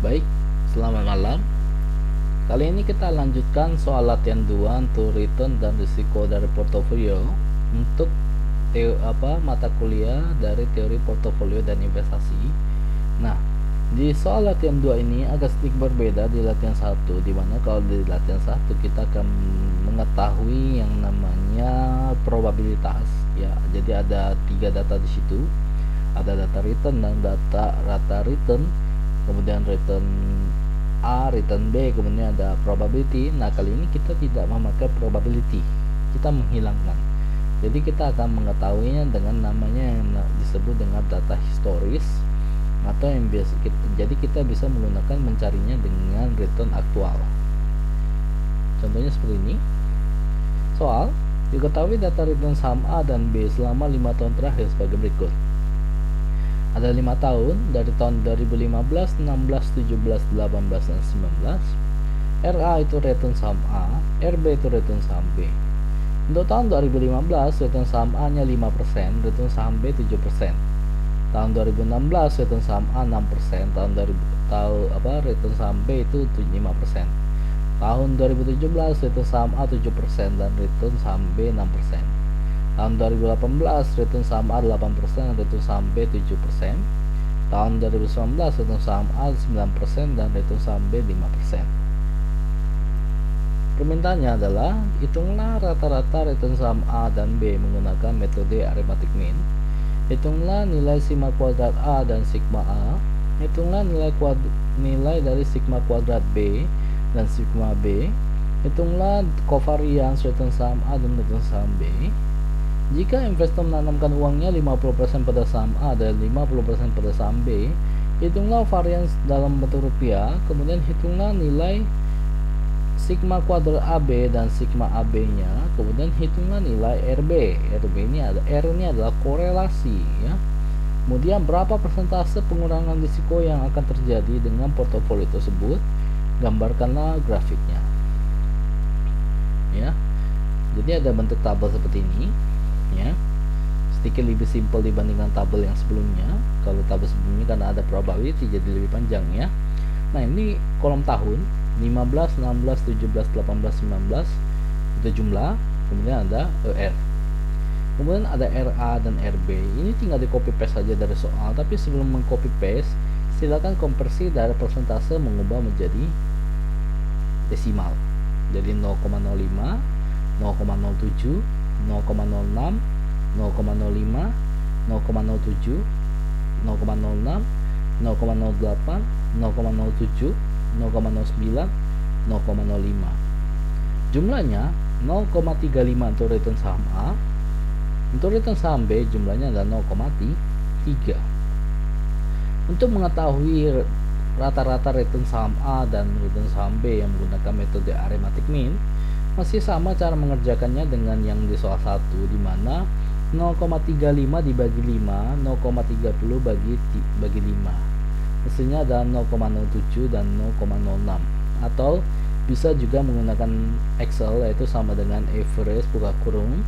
Baik, selamat malam. Kali ini kita lanjutkan soal latihan 2 untuk return dan risiko dari portofolio untuk mata kuliah dari teori portofolio dan investasi. Nah, di soal latihan 2 ini agak sedikit berbeda di latihan 1, di mana kalau di latihan 1 kita akan mengetahui yang namanya probabilitas ya. Jadi ada 3 data di situ. Ada data return dan data rata return, kemudian return A, return B, kemudian ada probability. Nah, kali ini kita tidak memakai probability, kita menghilangkan. Jadi kita akan mengetahuinya dengan namanya yang disebut dengan data historis, atau yang biasa jadi kita bisa menggunakan mencarinya dengan return aktual. Contohnya seperti ini. Soal, diketahui data return saham A dan B selama 5 tahun terakhir sebagai berikut. Ada 5 tahun dari tahun 2015, 16, 17, 18, dan 19. RA itu return saham A, RB itu return saham B. Untuk tahun 2015 return saham A nya 5%, return saham B 7%. Tahun 2016 return saham A 6%, return saham B itu 5%. Tahun 2017 return saham A 7% dan return saham B 6%. Tahun 2018 return saham A 8%, return saham B 7%. Tahun 2019 return saham A 9% dan return saham B 5%. Permintaannya adalah hitunglah rata-rata return saham A dan B menggunakan metode arithmetic mean. Hitunglah nilai sigma kuadrat A dan sigma A. Hitunglah nilai dari sigma kuadrat B dan sigma B. Hitunglah covariance return saham A dan return saham B. Jika investor menanamkan uangnya 50% pada saham A dan 50% pada saham B, hitunglah varians dalam bentuk rupiah, kemudian hitunglah nilai sigma kuadrat AB dan sigma AB-nya, kemudian hitunglah nilai RB. RB ini R ini adalah korelasi ya. Kemudian berapa persentase pengurangan risiko yang akan terjadi dengan portofolio tersebut? Gambarkanlah grafiknya. Ya. Jadi ada bentuk tabel seperti ini. Ya, sedikit lebih simpel dibandingkan tabel yang sebelumnya. Kalau tabel sebelumnya karena ada probability jadi lebih panjang ya. Nah, ini kolom tahun 15, 16, 17, 18, 19 itu jumlah, kemudian ada ER, kemudian ada RA dan RB. Ini tinggal di copy paste saja dari soal, tapi sebelum mengcopy paste silakan konversi dari persentase mengubah menjadi desimal. Jadi 0,05, 0,07, 0,06, 0,05, 0,07, 0,06, 0,08, 0,07, 0,09, 0,05. Jumlahnya 0,35 untuk return saham A. Untuk return saham B jumlahnya adalah 0,3. Untuk mengetahui rata-rata return saham A dan return saham B yang menggunakan metode arithmetic mean, masih sama cara mengerjakannya dengan yang di soal 1, di mana 0,35 dibagi 5, 0,30 bagi 5. Hasilnya adalah 0,07 dan 0,06. Atau bisa juga menggunakan Excel, yaitu sama dengan average buka kurung,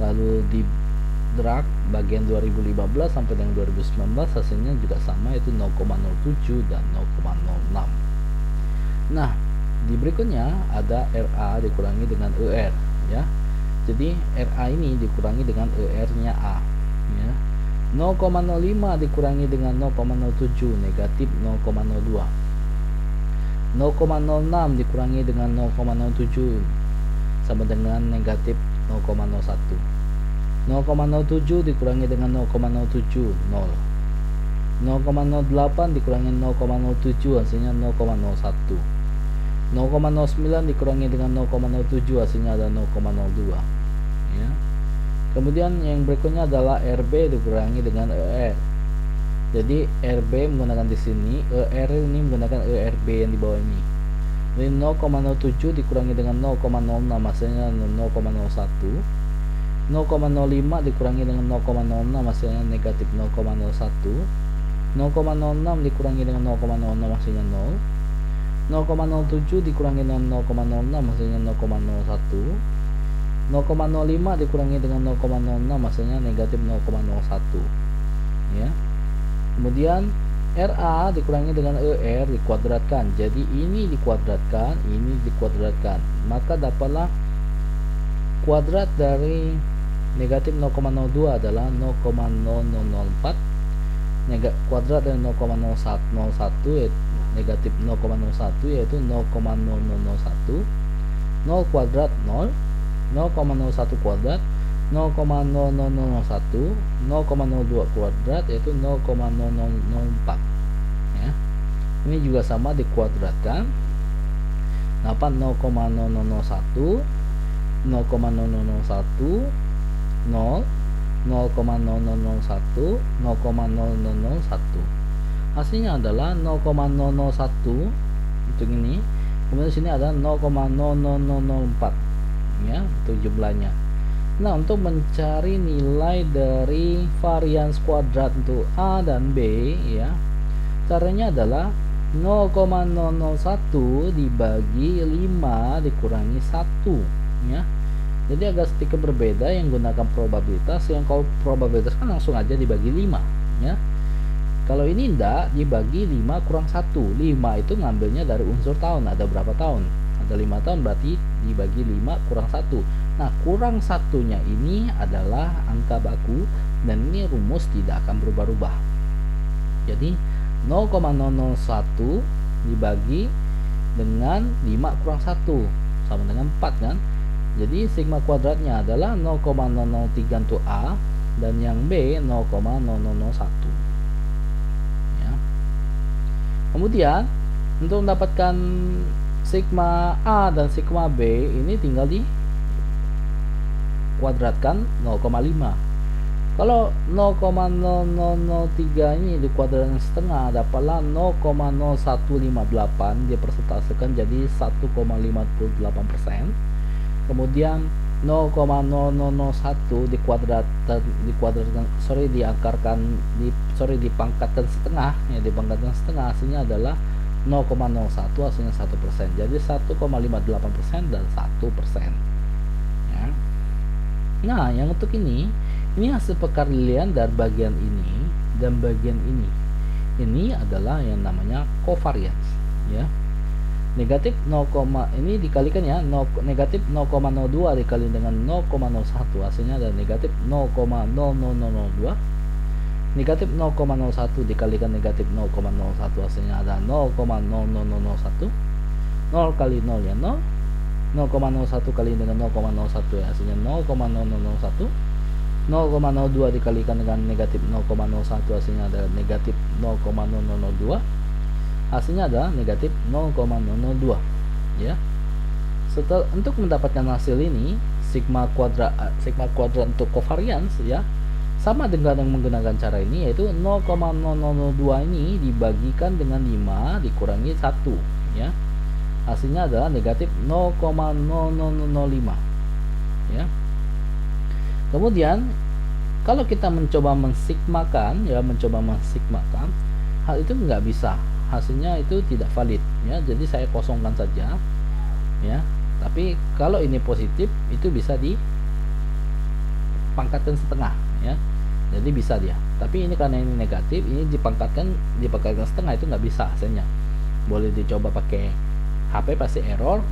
lalu di drag bagian 2015 sampai dengan 2019, hasilnya juga sama, yaitu 0,07 dan 0,06. Nah, di berikutnya ada RA dikurangi dengan ER ya. Jadi RA ini dikurangi dengan ER-nya A ya. 0,05 dikurangi dengan 0,07 negatif 0,02. 0,06 dikurangi dengan 0,07 sama dengan negatif 0,01. 0,07 dikurangi dengan 0,07 0. 0,08 dikurangi 0,07 hasilnya 0,01. 0,09 dikurangi dengan 0,07 hasilnya ada 0,02 ya. Kemudian yang berikutnya adalah RB dikurangi dengan ER. Jadi RB menggunakan di sini, ER ini menggunakan ERB yang di bawah ini. Jadi 0,07 dikurangi dengan 0,06 hasilnya 0,01. 0,05 dikurangi dengan 0,06 hasilnya negatif 0,01. 0,06 dikurangi dengan 0,06 hasilnya 0. 0,07 dikurangi dengan 0,06 hasilnya 0,01. 0,05 dikurangi dengan 0,06 hasilnya negatif 0,01 ya. Kemudian RA dikurangi dengan ER dikuadratkan. Jadi ini dikuadratkan, ini dikuadratkan. Maka dapatlah kuadrat dari negatif 0,02 adalah 0,0004. Kuadrat dari 0,01 yaitu negatif 0,01 yaitu 0,0001. 0 kuadrat 0, 0,01 kuadrat 0,0001, 0,02 kuadrat yaitu 0,0004 ya. Ini juga sama dikuadratkan, dapat 0,0001, 0,0001, 0, 0,0001, 0,0001. Hasilnya adalah 0,001 untuk ini. Kemudian sini ada 0,0004 ya, itu jumlahnya. Nah, untuk mencari nilai dari varians kuadrat untuk A dan B ya, caranya adalah 0,001 dibagi 5 dikurangi 1 ya. Jadi agak sedikit berbeda yang gunakan probabilitas. Yang kalau probabilitas kan langsung aja dibagi 5 ya. Kalau ini enggak, dibagi 5 kurang 1. 5 itu ngambilnya dari unsur tahun. Ada berapa tahun? Ada 5 tahun, berarti dibagi 5 kurang 1. Nah, kurang satunya ini adalah angka baku, dan ini rumus tidak akan berubah-ubah. Jadi 0,001 dibagi dengan 5 kurang 1 sama dengan 4 kan. Jadi sigma kuadratnya adalah 0,003 untuk A, dan yang B 0,001 ya. Kemudian untuk mendapatkan sigma A dan sigma B ini tinggal di kuadratkan 0,5. Kalau 0,0003 ini dikuadratkan setengah, dapatlah 0,0158 dipersentasikan jadi 1,58%. Kemudian 0,001 dipangkatkan setengah ya, dipangkatkan setengah, hasilnya adalah 0,01, hasilnya 1%. Jadi 1,58% dan 1% ya. Nah, yang untuk ini hasil perkalian dari bagian ini dan bagian ini. Ini adalah yang namanya covariance ya. Negatif 0, ini dikalikan ya, negatif 0,02 dikali dengan 0,01, hasilnya adalah negatif 0,0002. Negatif 0,01 dikalikan negatif 0,01, hasilnya adalah 0,0001. 0 kali 0 ya 0. 0,01 kali dengan 0,01 ya, hasilnya 0,0001. 0,02 dikalikan dengan negatif 0,01, hasilnya adalah negatif 0,002. Hasilnya adalah negatif 0,002 ya. Setelah untuk mendapatkan hasil ini, sigma kuadrat untuk covariance ya, sama dengan yang menggunakan cara ini, yaitu 0,002 ini dibagikan dengan 5 dikurangi 1 ya. Hasilnya adalah negatif 0,0005 ya. Kemudian kalau kita mencoba mensigmakan ya, hal itu nggak bisa, hasilnya itu tidak valid ya. Jadi saya kosongkan saja ya. Tapi kalau ini positif itu bisa dipangkatkan setengah ya. Jadi bisa dia. Tapi ini karena ini negatif, ini dipangkatkan setengah, itu nggak bisa hasilnya. Boleh dicoba pakai HP pasti error,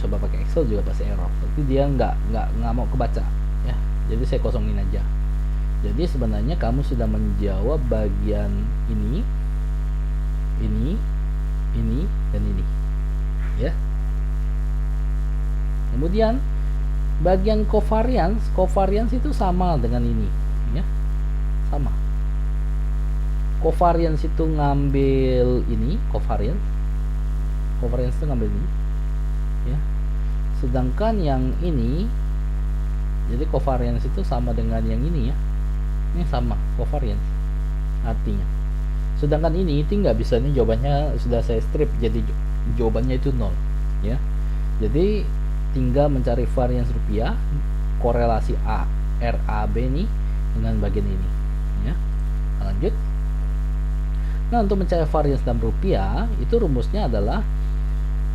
coba pakai Excel juga pasti error. Tapi dia nggak mau kebaca ya. Jadi saya kosongin aja. Jadi sebenarnya kamu sudah menjawab bagian ini, dan ini ya. Kemudian bagian covariance itu sama dengan ini ya, sama. Covariance itu ngambil ini, covariance itu ngambil ini ya. Sedangkan yang ini, jadi covariance itu sama dengan yang ini ya. Ini sama covariance artinya. Sedangkan ini nggak bisa, ini jawabannya sudah saya strip, jadi jawabannya itu 0 ya. Jadi tinggal mencari varians rupiah, korelasi RAB nih dengan bagian ini ya. Lanjut. Nah, untuk mencari varians dalam rupiah itu rumusnya adalah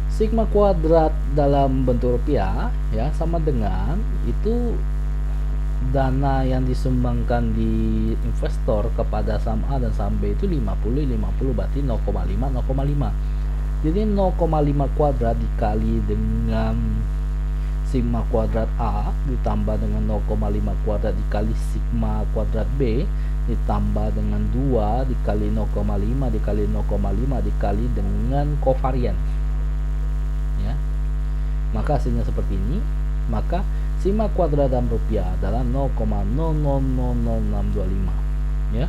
sigma kuadrat dalam bentuk rupiah ya, sama dengan itu dana yang disumbangkan di investor kepada saham A dan saham B itu 50 berarti 0,5 0,5. Jadi 0,5 kuadrat dikali dengan sigma kuadrat A ditambah dengan 0,5 kuadrat dikali sigma kuadrat B ditambah dengan 2 dikali 0,5 dikali 0,5 dikali dengan kovarian ya. Maka hasilnya seperti ini. Maka sigma kuadrat dalam rupiah adalah 0,000625 ya.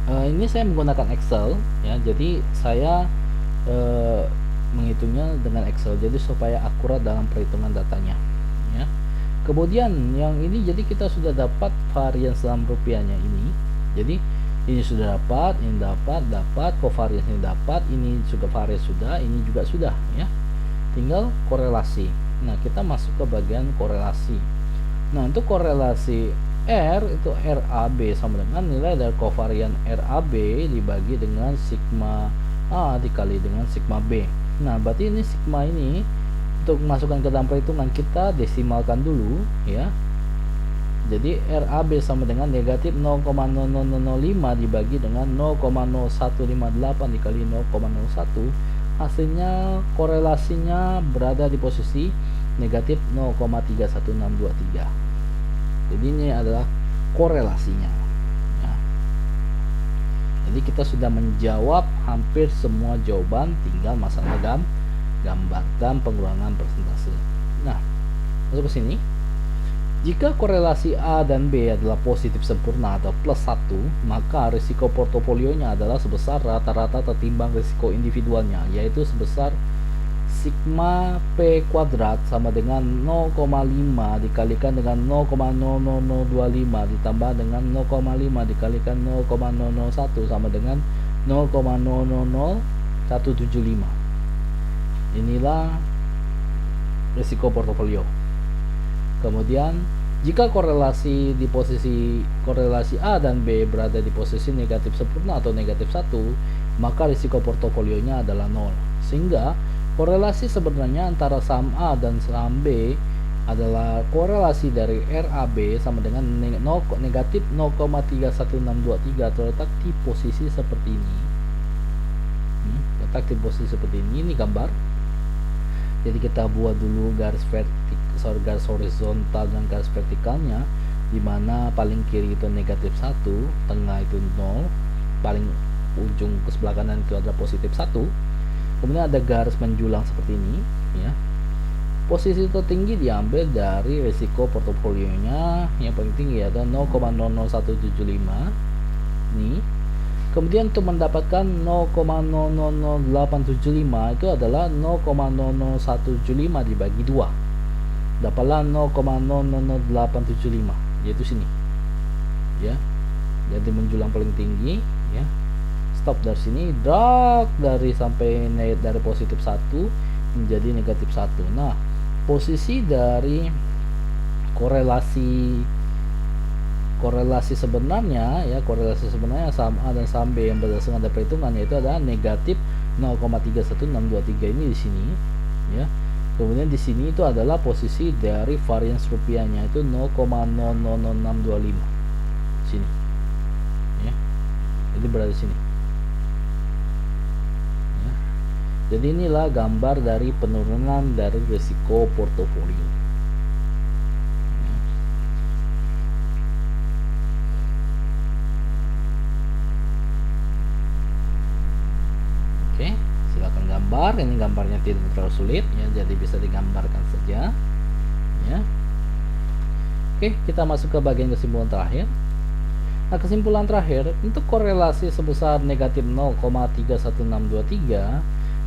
Ini saya menggunakan Excel ya. Jadi saya menghitungnya dengan Excel jadi supaya akurat dalam perhitungan datanya ya. Kemudian yang ini jadi kita sudah dapat varians dalam rupiahnya ini. Jadi ini sudah dapat, ini dapat, covariance ini dapat, ini juga varians sudah, ini juga sudah ya. Tinggal korelasi. Nah, kita masuk ke bagian korelasi. Nah, untuk korelasi R itu RAB sama dengan nilai dari kovarian RAB dibagi dengan sigma A dikali dengan sigma B. Nah, berarti ini sigma ini untuk masukkan ke dalam perhitungan kita desimalkan dulu ya. Jadi RAB sama dengan negatif 0,0005 dibagi dengan 0,0158 dikali 0,01. Hasilnya korelasinya berada di posisi negatif 0,31623. Jadi ini adalah korelasinya ya. Jadi kita sudah menjawab hampir semua jawaban, tinggal masalah gambarkan pengurangan persentase. Nah, masuk ke sini. Jika korelasi A dan B adalah positif sempurna atau plus 1, maka risiko portofolionya adalah sebesar rata-rata tertimbang risiko individualnya, yaitu sebesar sigma P kuadrat sama dengan 0,5 dikalikan dengan 0,0025 ditambah dengan 0,5 dikalikan 0,001 sama dengan 0,000175. Inilah risiko portofolio. Kemudian jika korelasi A dan B berada di posisi negatif sempurna atau negatif 1, maka risiko portofolionya adalah 0. Sehingga korelasi sebenarnya antara saham A dan saham B adalah korelasi dari RAB sama dengan negatif 0,31623 terletak di posisi seperti ini. Letak di posisi seperti ini. Ini gambar. Jadi kita buat dulu garis horizontal dan garis vertikalnya, dimana paling kiri itu negatif 1, tengah itu 0, paling ujung ke sebelah kanan itu adalah positif 1. Kemudian ada garis menjulang seperti ini ya. Posisi tertinggi diambil dari risiko portofolionya yang paling tinggi ada 0,00175 ini. Kemudian untuk mendapatkan 0,000875 itu adalah 0,00175 dibagi 2. Dapatlah 0,00875 yaitu sini. Ya. Jadi menjulang paling tinggi ya. Stop dari sini, drag dari sampai naik dari positif 1 menjadi negatif 1. Nah, posisi dari korelasi sebenarnya ya, korelasi sebenarnya saham A dan saham B yang berdasarkan dari perhitungan yaitu adalah negatif 0,31623 ini di sini ya. Kemudian di sini itu adalah posisi dari varians rupiahnya itu 0,000625 sini ya. Jadi berada di sini ya. Jadi inilah gambar dari penurunan dari risiko portofolio. Silakan gambar. Ini gambarnya tidak terlalu sulit ya, jadi bisa digambarkan saja ya. Oke, kita masuk ke bagian kesimpulan terakhir. Nah, kesimpulan terakhir untuk korelasi sebesar negatif 0,31623,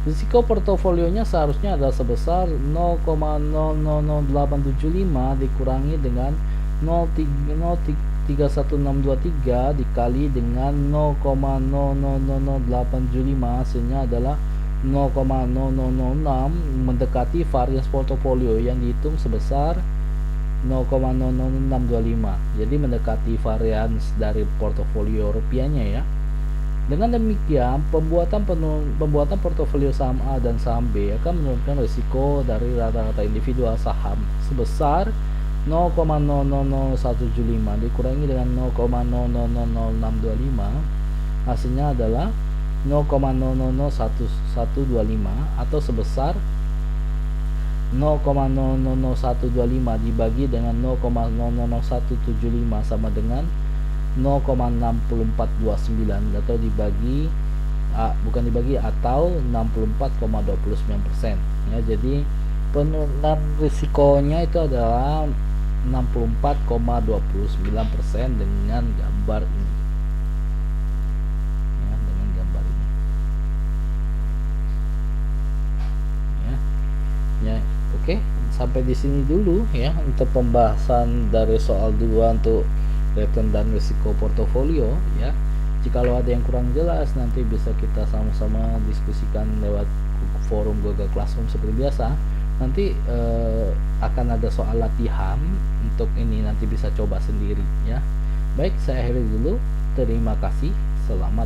risiko portofolionya seharusnya adalah sebesar 0,000875 dikurangi dengan 0,3163 dikali dengan 0,000875, hasilnya adalah 0,0006 mendekati varians portofolio yang dihitung sebesar 0,00625. Jadi mendekati varians dari portofolio rupiahnya ya. Dengan demikian, pembuatan portofolio saham A dan saham B akan menurunkan risiko dari rata-rata individual saham sebesar 0,000175 dikurangi dengan 0,000625, hasilnya adalah 0,001125 atau sebesar 0,000125 dibagi dengan 0,00175 sama dengan 0,6429 atau dibagi bukan dibagi atau 64,29%. Ya, jadi penurunan risikonya itu adalah 64,29% dengan gambar ini. Ya, dengan gambar ini. Ya. Ya, oke, sampai di sini dulu ya untuk pembahasan dari soal 2 untuk return dan risiko portofolio ya. Jikalau ada yang kurang jelas, nanti bisa kita sama-sama diskusikan lewat forum Google Classroom seperti biasa. Nanti akan ada soal latihan untuk ini, nanti bisa coba sendiri ya. Baik, saya akhiri dulu. Terima kasih. Selamat